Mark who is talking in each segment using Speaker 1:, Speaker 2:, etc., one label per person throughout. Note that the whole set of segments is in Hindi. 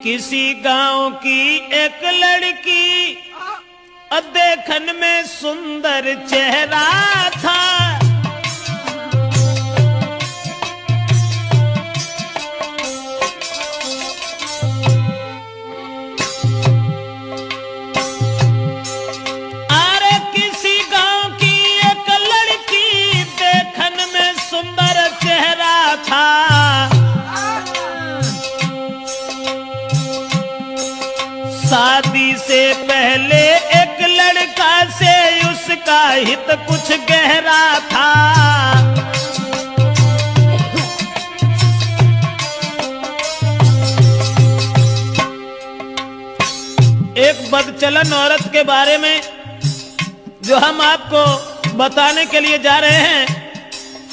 Speaker 1: किसी गांव की एक लड़की देखन में सुंदर चेहरा था। अरे किसी गांव की एक लड़की देखन में सुंदर चेहरा था। शादी से पहले एक लड़का से उसका हित कुछ गहरा था। एक बदचलन औरत के बारे में जो हम आपको बताने के लिए जा रहे हैं,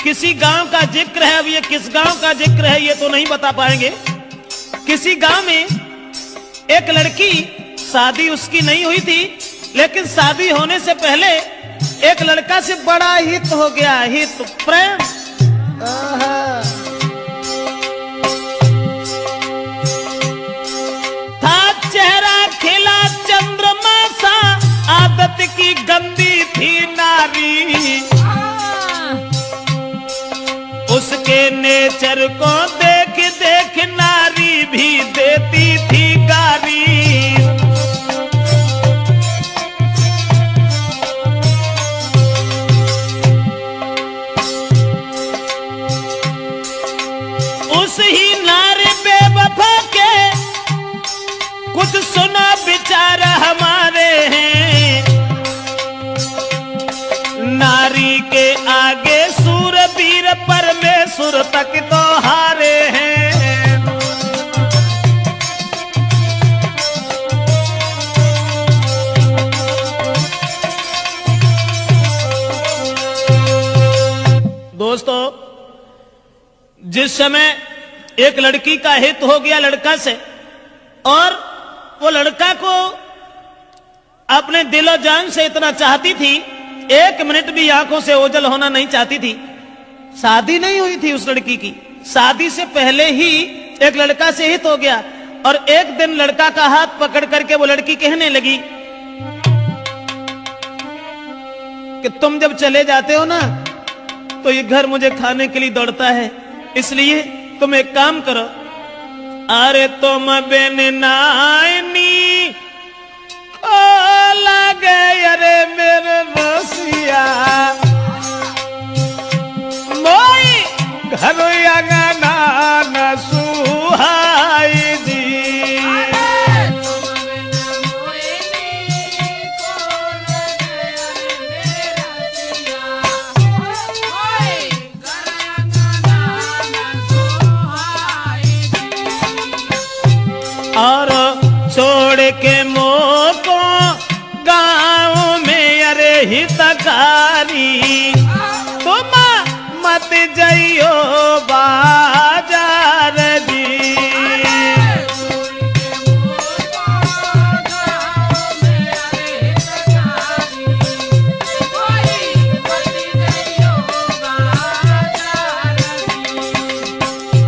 Speaker 1: किसी गांव का जिक्र है। अब ये किस गांव का जिक्र है ये तो नहीं बता पाएंगे। किसी गांव में एक लड़की, शादी उसकी नहीं हुई थी, लेकिन शादी होने से पहले एक लड़का से बड़ा हित हो गया, हित प्रेम। था चेहरा खिला चंद्रमा सा, आदत की गंदी थी नारी। उसके नेचर को देख देख नारी भी देती थी गारी। उस ही नारी बेवफा के कुछ सुना विचार हमारे हैं। नारी के आगे सूरवीर परमेश्वर तक तो हारे हैं। दोस्तों, जिस समय एक लड़की का हित हो गया लड़का से, और वो लड़का को अपने दिलो जान से इतना चाहती थी, एक मिनट भी आंखों से ओझल होना नहीं चाहती थी। शादी नहीं हुई थी उस लड़की की, शादी से पहले ही एक लड़का से हित हो गया। और एक दिन लड़का का हाथ पकड़ करके वो लड़की कहने लगी कि तुम जब चले जाते हो ना तो ये घर मुझे खाने के लिए दौड़ता है, इसलिए तुम एक काम करो। अरे तुम बिन नानी ओ लगे अरे मेरे रसिया, मोई घर अंगना न सुहाई जी। और छोड़ के मोको गाँव में अरे हितकारी, तुम मत जाइयो बाजार जी।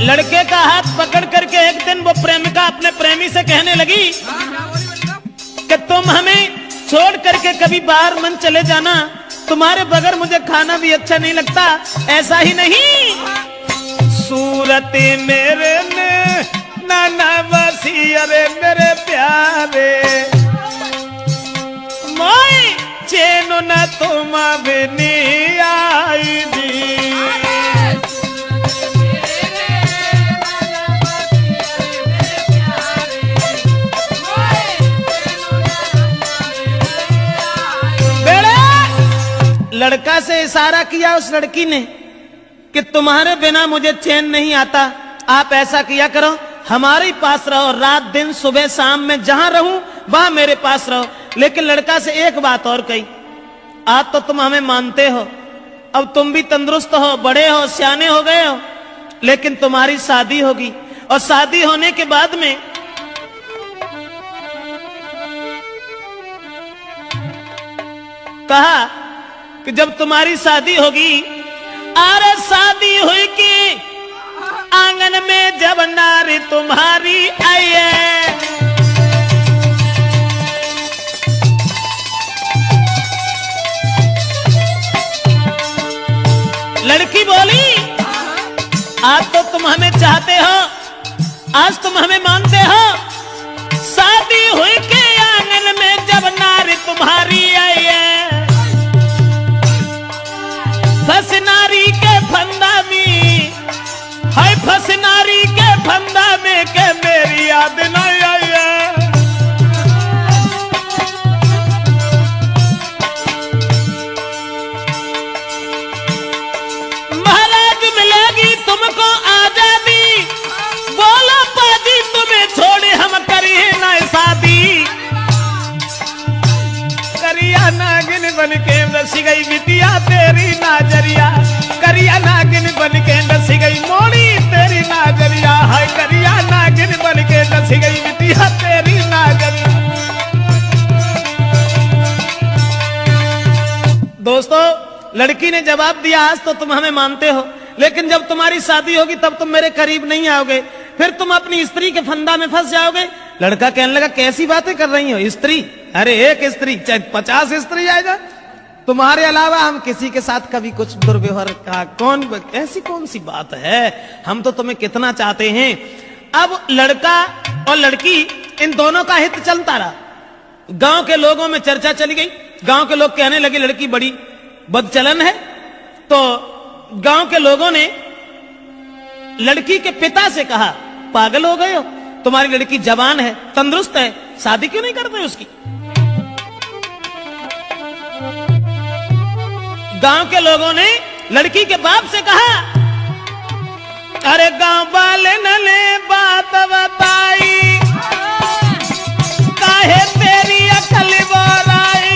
Speaker 1: लड़के का हाथ पकड़ करके एक दिन वो प्रेमिका अपने प्रेमी से कहने लगी कि तुम हमें छोड़ करके कभी बाहर मन चले जाना, तुम्हारे बगैर मुझे खाना भी अच्छा नहीं लगता। ऐसा ही नहीं, सूरत मेरे ने नाना बसी अरे मेरे प्यारे, मोई चैन न तुम बिनी आई दी। लड़का से इशारा किया उस लड़की ने कि तुम्हारे बिना मुझे चैन नहीं आता, आप ऐसा किया करो, हमारे पास रहो, रात दिन सुबह शाम में जहां रहूं वहां मेरे पास रहो। लेकिन लड़का से एक बात और कही, आज तो तुम हमें मानते हो, अब तुम भी तंदुरुस्त हो, बड़े हो, सियाने हो गए हो, लेकिन तुम्हारी शादी होगी, और शादी होने के बाद में कहा कि जब तुम्हारी शादी होगी, अरे शादी हुई कि आंगन में जब नारी तुम्हारी आई है, हमें चाहते हो, आज तुम हमें मानते हो। शादी हुई के आंगन में जब नारी तुम्हारी आई है, फंस नारी के फंदा में, हाय फंस नारी के फंदा में के मेरी याद नहीं आई है। महाराज मिलेगी तुमको आजादी, बोलो पाजी तुम्हें छोड़े हम करिए ना शादी। करिया नागिन बन के रस गई बिटिया तेरी नाजरिया, करिया नागिन बन के रस गई मोड़ी तेरी नाजरिया, हाय करिया नागिन बन के रस गई बिटिया तेरी नाजरिया। दोस्तों, लड़की ने जवाब दिया, आज तो तुम हमें मानते हो, लेकिन जब तुम्हारी शादी होगी तब तुम मेरे करीब नहीं आओगे, फिर तुम अपनी स्त्री के फंदा में फंस जाओगे। लड़का कहने लगा, कैसी बातें कर रही हो? स्त्री? अरे एक स्त्री चाहे 50 स्त्री आएगा, तुम्हारे अलावा हम किसी के साथ कभी कुछ दुर्व्यवहार का ऐसी कौन सी बात है? हम तो तुम्हें कितना चाहते हैं। अब लड़का और लड़की इन दोनों का हित चलता रहा। गांव के लोगों में चर्चा चली गई, गांव के लोग कहने लगे लड़की बड़ी बदचलन है। तो गांव के लोगों ने लड़की के पिता से कहा, पागल हो गए हो, तुम्हारी लड़की जवान है, तंदुरुस्त है, शादी क्यों नहीं करते उसकी? गांव के लोगों ने लड़की के बाप से कहा, अरे गांव वाले ने बात बताई, काहे तेरी अकल बोराई।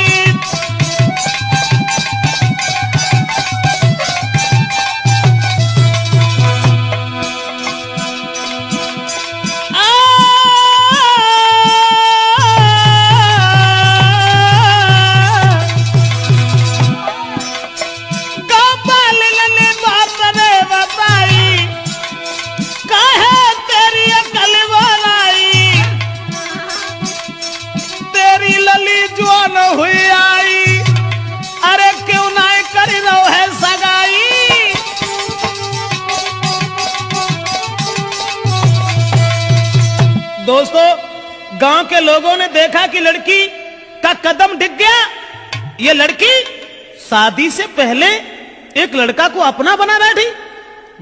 Speaker 1: हुई आई, अरे क्यों ना कर रहो है सगाई। दोस्तों, गांव के लोगों ने देखा कि लड़की का कदम डिग गया। ये लड़की शादी से पहले एक लड़का को अपना बना बैठी।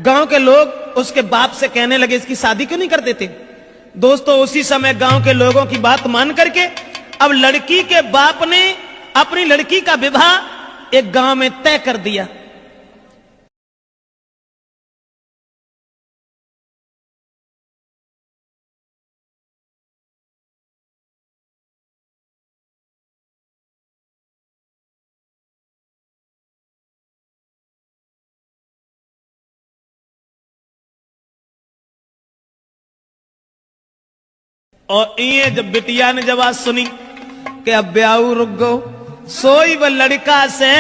Speaker 1: गांव के लोग उसके बाप से कहने लगे, इसकी शादी क्यों नहीं कर देते? दोस्तों, उसी समय गांव के लोगों की बात मान करके अब लड़की के बाप ने अपनी लड़की का विवाह एक गांव में तय कर दिया। और ये जब बिटिया ने जब आज सुनी कि अब ब्याह रुक गो, सोई वो लड़का से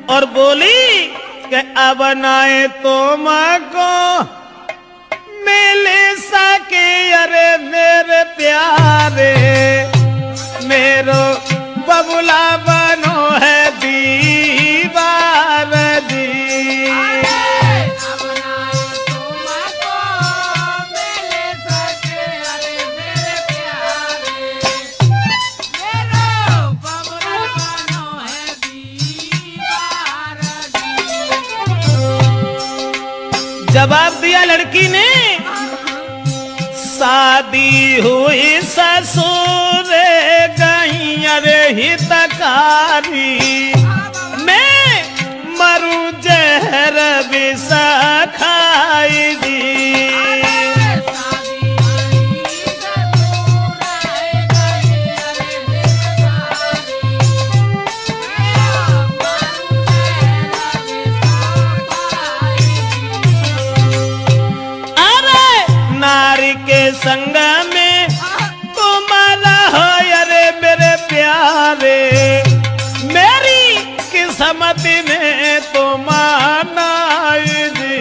Speaker 1: और बोली कि अब नाए तो माँ को मिले सके, अरे मेरे प्यारे मेरो बबुला बनो है दीवार जी। जवाब दिया लड़की ने, शादी हुई ससुर गई अरे हितकारी, मैं मरूं जहर विष खाई दी। संग में तुम्हारा हो अरे मेरे प्यारे, मेरी किस्मत में तुम आनाई जी।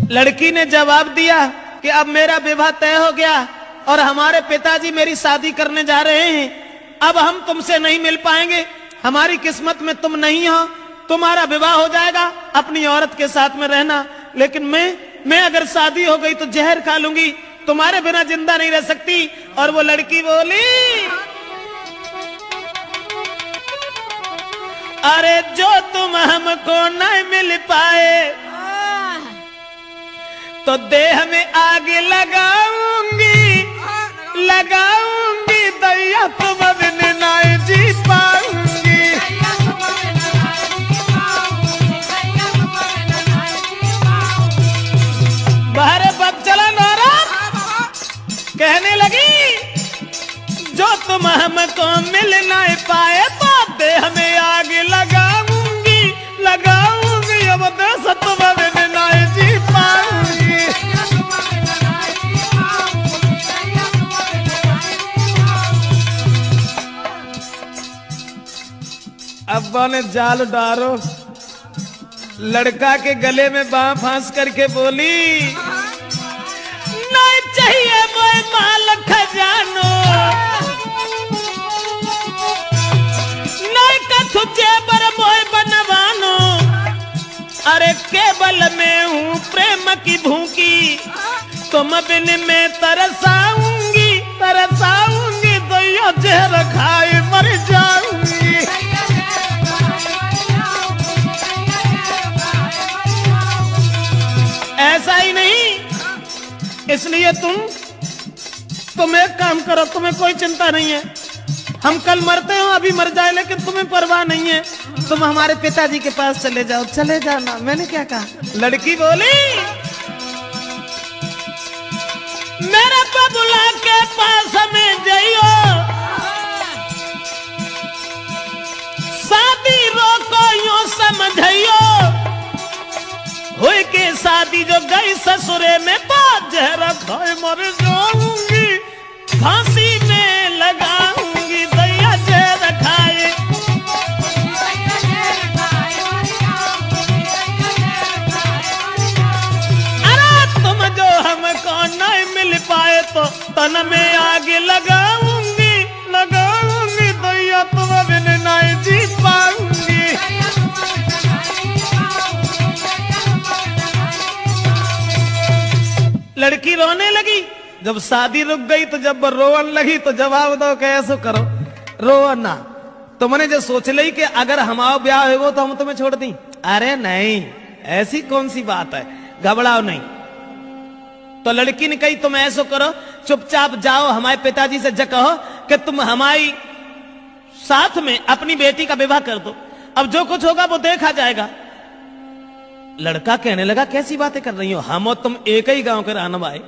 Speaker 1: लड़की ने जवाब दिया, कि अब मेरा विवाह तय हो गया और हमारे पिताजी मेरी शादी करने जा रहे हैं, अब हम तुमसे नहीं मिल पाएंगे, हमारी किस्मत में तुम नहीं हो, तुम्हारा विवाह हो जाएगा, अपनी औरत के साथ में रहना, लेकिन मैं अगर शादी हो गई तो जहर खा लूंगी, तुम्हारे बिना जिंदा नहीं रह सकती। और वो लड़की बोली, अरे जो तुम हमको नहीं मिल पाए तो देह में आग लगाऊंगी, लगाऊंगी, दैया तुम बिन नहीं जी पाऊंगी। बाहर बग चला नारा कहने लगी, जो तुम हमको मिल नहीं पाए तो देह में आग लगाऊंगी, लगाऊंगी, अब देश तुम बिन नहीं जी पाऊंगी। अब्बा ने जाल डारो, लड़का के गले में बांह फांस करके बोली, नहीं चाहिए मोए माल खजानो, नहीं कथु जेबर मोए बनवानो, अरे केवल मैं हूँ प्रेम की भूखी, तुम बिन में तरसाऊंगी, तरसाऊंगी, दैया जहर खाए मर जाऊंगी। ऐसा ही नहीं, इसलिए तुम एक काम करो, तुम्हें कोई चिंता नहीं है, हम कल मरते हो, अभी मर जाए, लेकिन तुम्हें परवाह नहीं है, तुम हमारे पिताजी के पास चले जाओ, चले जाना। मैंने क्या कहा? लड़की बोली, मेरे बबुला के पास में जाइयो, शादी रोको यूं समझियो, हुई के शादी जो गई ससुरे में तो जहर खाए मर जाऊंगी, फांसी में लगाऊंगी, दैया जहर खाए। अरे तुम जो हमको नहीं मिल पाए तो तन में आग लगाऊंगी, लगाऊंगी, दैया तुम बिन नहीं जी पाऊंगी। लड़की रोने लगी, जब शादी रुक गई तो जब रोवन लगी तो जवाब दो कैसे करो, रो ना, तुमने जो सोच ली कि अगर हमारा ब्याह हो तो हम तुम्हें छोड़ दी, अरे नहीं, ऐसी कौन सी बात है, घबराओ नहीं। तो लड़की ने कही, तुम ऐसा करो, चुपचाप जाओ, हमारे पिताजी से कहो कि तुम हमारी साथ में अपनी बेटी का विवाह कर दो, अब जो कुछ होगा वो देखा जाएगा। लड़का कहने लगा, कैसी बातें कर रही हो, हम और तुम एक ही गांव के रहने वाले,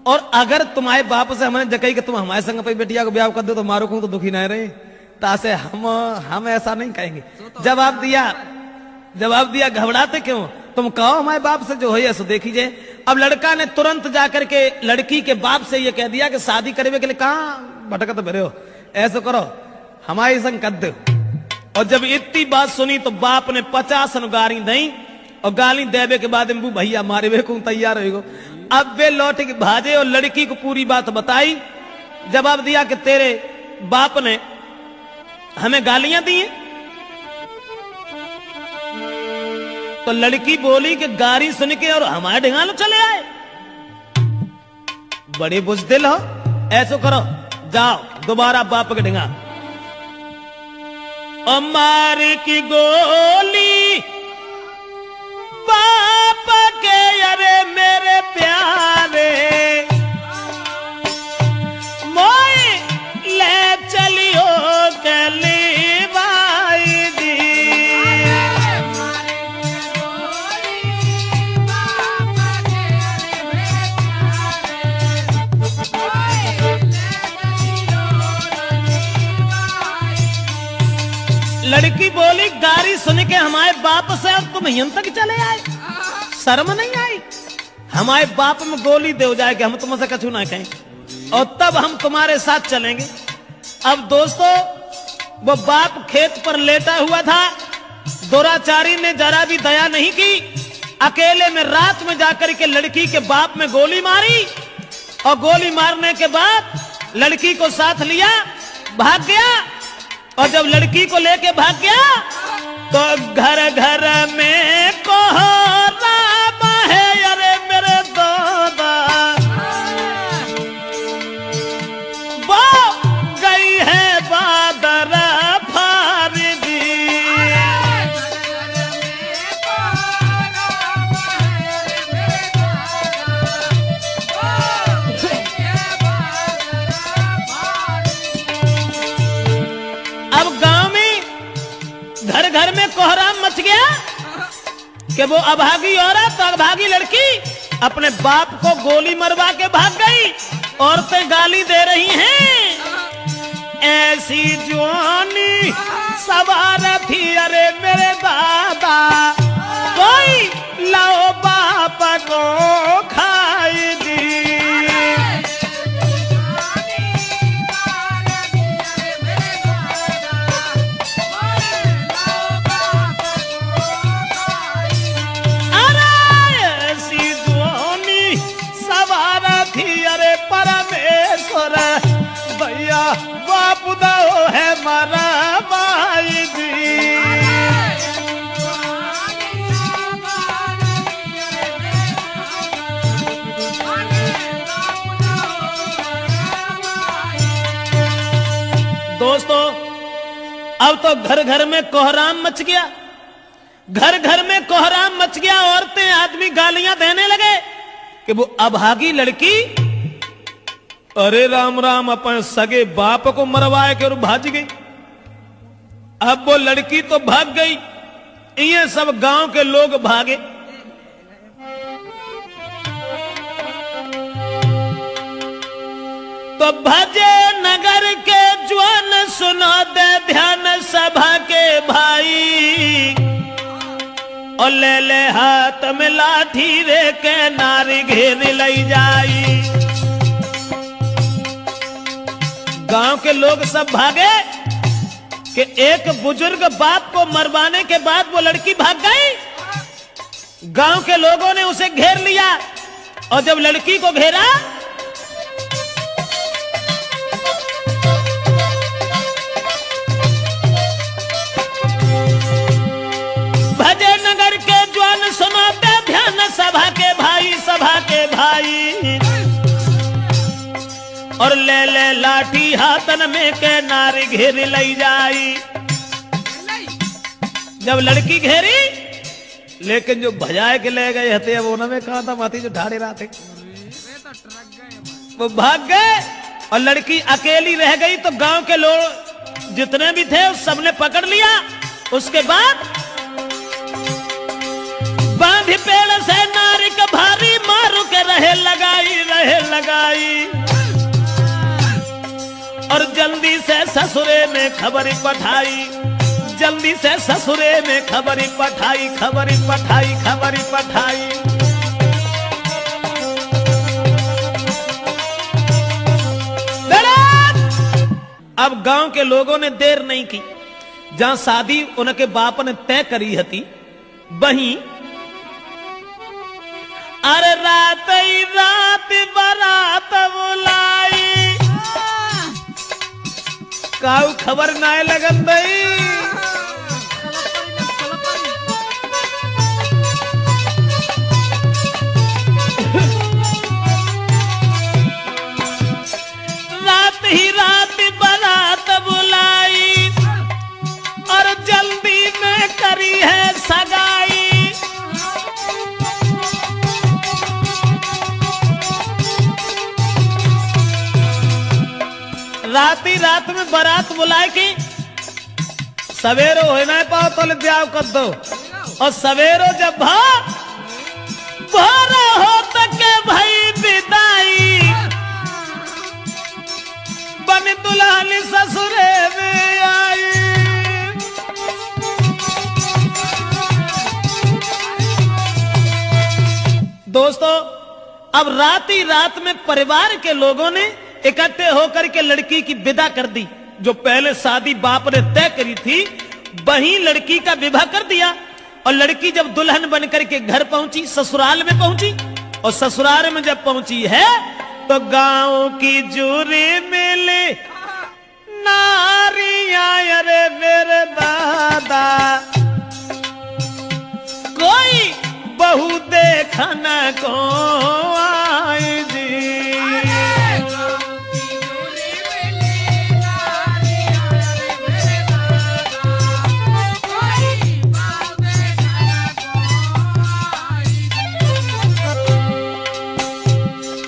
Speaker 1: और अगर तुम्हारे बाप से हमने जकई कि तुम हमारे संग अपनी बेटिया को ब्याह कर दो तो मारो को तो दुखी नहीं रहे, तासे हम ऐसा नहीं कहेंगे। जवाब दिया, घबराते क्यों, तुम कहो हमारे बाप से जो है सो देखिए। अब लड़का ने तुरंत जाकर के लड़की के बाप से ये कह दिया कि शादी करने के लिए कहाँ भटकत भरे हो, ऐसा करो हमारे संग कर दो। और जब इतनी बात सुनी तो बाप ने 50 गाली दी, और गाली देवे के बाद भैया मारे वे को तैयार हो। अब वे लौट के भाजे और लड़की को पूरी बात बताई, जवाब दिया कि तेरे बाप ने हमें गालियां दी हैं। तो लड़की बोली कि गाली सुन के और हमारे ढिंगालो चले आए, बड़े बुजदिल हो, ऐसो करो जाओ दोबारा बाप के ढिंगा, और मार की गोली बाप के, अरे मेरे प्यारे मोए ले चलियो कली बाई दी। लड़की बोली, गाली सुन के हमारे बाप से अब तुम यहां तक चले आए, शर्म नहीं आई, हमारे बाप में गोली दे जाए कि हम तुमसे कछु ना कहें, और तब हम तुम्हारे साथ चलेंगे। अब दोस्तों, वो बाप खेत पर लेटा हुआ था, दुराचारी ने जरा भी दया नहीं की, अकेले में रात में जाकर के लड़की के बाप में गोली मारी और गोली मारने के बाद लड़की को साथ लिया, भाग गया। और जब लड़की को लेके भाग गया तो घर घर में कोहराम है, अरे मेरे दादा वो गई है बादर फारिदी। अब गांव में घर घर में कोहराम मच गया कि वो अभागी औरत, अभागी लड़की अपने बाप को गोली मरवा के भाग गई। औरतें गाली दे रही हैं, ऐसी जवानी सवार थी, अरे मेरे दादा कोई लाओ बाप को खाई दी। अरे परमेश्वर भैया बाप दो है मारा भाई जी। दोस्तों अब तो घर घर में कोहराम मच गया, घर घर में कोहराम मच गया। औरतें आदमी गालियां देने लगे कि वो अभागी लड़की, अरे राम राम, अपन सगे बाप को मरवाए के और भाग गई। अब वो लड़की तो भाग गई, ये सब गांव के लोग भागे। तो भजे नगर के ज्वान सुनो दे ध्यान सभा के भाई, और ले ले हाथ में लाठी रे के नारी घेर लई जाई। गांव के लोग सब भागे कि एक बुजुर्ग बाप को मरवाने के बाद वो लड़की भाग गई। गांव के लोगों ने उसे घेर लिया और जब लड़की को घेरा भजे नगर के ज्वान सुनाते ध्यान सभा के भाई, सभा के भाई, और ले ले लाठी हाथन में के नारी घेर लई जाई। जब लड़की घेरी, लेकिन जो भजाए के ले गए हते वो उनमें कहा था माथी जो ढाड़े रहा थे वो भाग गए और लड़की अकेली रह गई। तो गांव के लोग जितने भी थे उस सबने पकड़ लिया। उसके बाद बांधी पेड़ से नारी का भारी मारू के रहे लगाई, और जल्दी से ससुरे में खबरी पठाई, जल्दी से ससुरे में खबरी पठाई। अब गांव के लोगों ने देर नहीं की, जहां शादी उनके बाप ने तय करी हती वहीं अरे रात ही रात बारात बुलाई, काऊ खबर नाय लगन दई। रात ही रात बारात बुलाई और जल्दी में करी है सगाई। रात में बारात बुलाए कि सवेरो हो ना पाओ तो ब्याह कर दो, और सवेरो जब भोर हो तक भाई विदाई, बन दुल्हन ससुरे में आई। दोस्तों अब रात ही रात में परिवार के लोगों ने इकट्ठे होकर के लड़की की विदा कर दी। जो पहले शादी बाप ने तय करी थी वहीं लड़की का विवाह कर दिया और लड़की जब दुल्हन बनकर के घर पहुंची, ससुराल में पहुंची, और ससुराल में जब पहुंची है तो गांव की जूरी मिली नारियां, अरे मेरे दादा कोई बहू देखन को आई जी।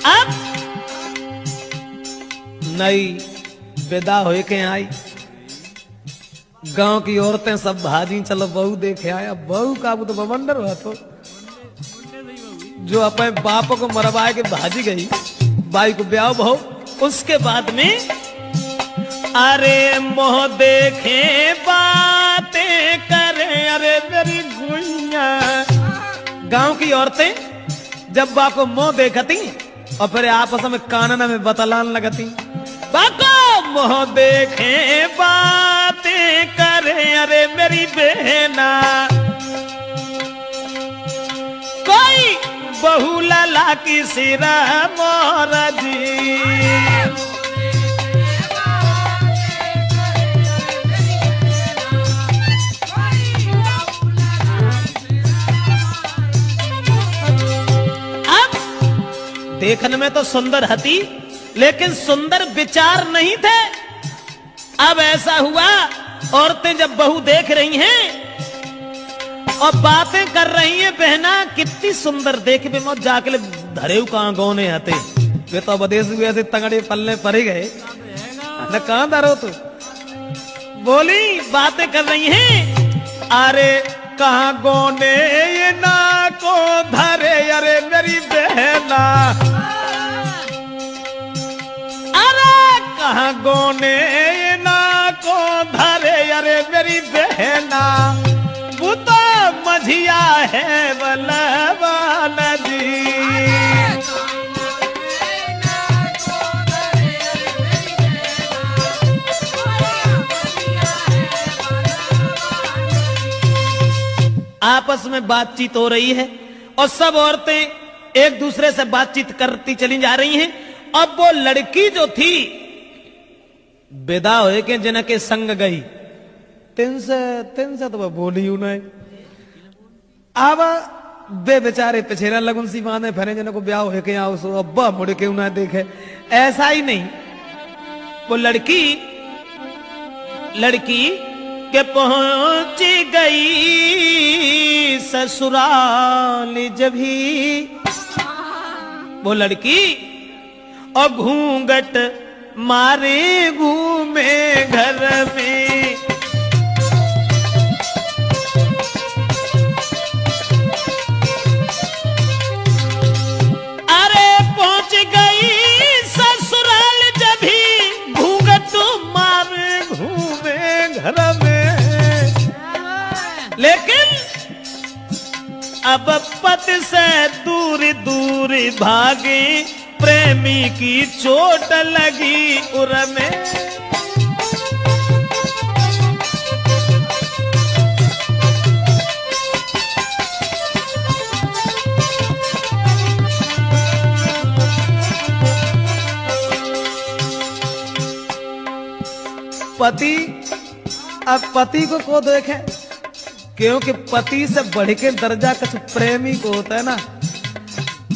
Speaker 1: अब नई विदा होए के आई, गांव की औरतें सब भाजी, चलो बहू देखे आया। बहू का वो तो बवंडर हुआ, तो जो अपने बाप को मरवाए के भाजी गई, बाई को ब्याह बहू। उसके बाद में अरे मोह देखे बातें करे, अरे मेरी गुइया। गांव की औरतें जब बाप को मोह देखती और फिर आपस में कानना में बतलान लगती, बाको मोह देखे बातें करे, अरे मेरी बहना कोई बहू लाला की सिरा मोरा जी। अब देखने में तो सुंदर हती, लेकिन सुंदर विचार नहीं थे। अब ऐसा हुआ, औरतें जब बहू देख रही हैं और बातें कर रही हैं, बहना कितनी सुंदर देख बे मौत जाके धरे कहां गौने आते वे तो विदेश भी ऐसे तगड़े पल्ले पड़े गए न, कहां धरो तो बोली बातें कर रही हैं। अरे कहां गौने ये ना को धरे, अरे मेरी बहना कहां गोने ना को धरे, अरे मेरी बहना वो तो मझिया है बलवान जी। आपस में बातचीत हो रही है और सब औरतें एक दूसरे से बातचीत करती चली जा रही हैं। अब वो लड़की जो थी विदा होए के जिन के संग गई, तिन से तो वह बोली नहीं। अब बे बेचारे पिछेरा लगुन सी बांधे फिरे जिन को ब्याह होए के आओ सो अब्बा मुड़ के उन्हें देखे, ऐसा ही नहीं। वो लड़की के पहुंची गई ससुराल जब ही, वो लड़की और घूंघट मारे घूमे घर में। अरे पहुंच गई ससुराल जब ही, घूंघट मारे घूमे घर में। लेकिन अब पति से दूर दूर भागे, प्रेमी की चोट लगी उर में। पति अब पति को देखे, क्योंकि पति से बढ़ के दर्जा कुछ प्रेमी को होता है ना।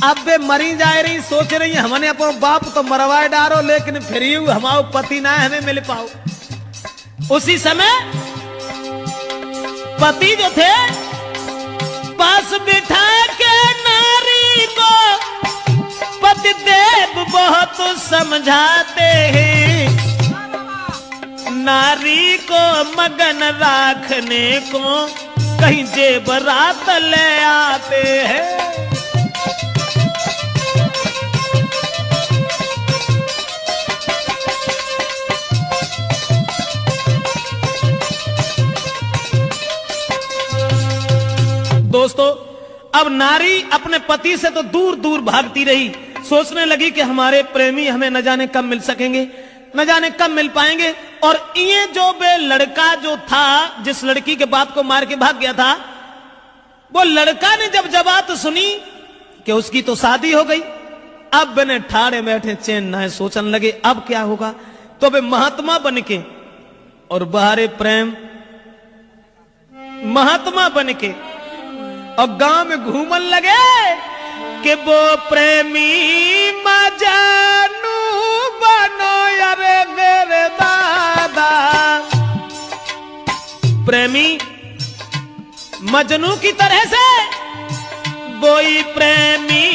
Speaker 1: अब वे मरी जा रही, सोच रही हमने अपना बाप तो मरवाए डारो, लेकिन फिर हमारा पति ना हमें मिल पाओ। उसी समय पति जो थे पास बिठा के नारी को पति देव बहुत समझाते हैं, नारी को मगन रखने को कहीं जेबरात ले आते हैं। दोस्तों, अब नारी अपने पति से तो दूर दूर भागती रही, सोचने लगी कि हमारे प्रेमी हमें न जाने कब मिल सकेंगे, न जाने कब मिल पाएंगे। और ये जो बे लड़का जो था, जिस लड़की के बाप को मार के भाग गया था, वो लड़का ने जब बात सुनी कि उसकी तो शादी हो गई, अब बने ठाड़े बैठे चैन ना है, सोचने लगे अब क्या होगा। तो वे महात्मा बन के और बाहरे प्रेम महात्मा बन के और गांव में घूमन लगे कि वो प्रेमी मजनू बनो यारे मेरे दादा। प्रेमी मजनू की तरह से वही प्रेमी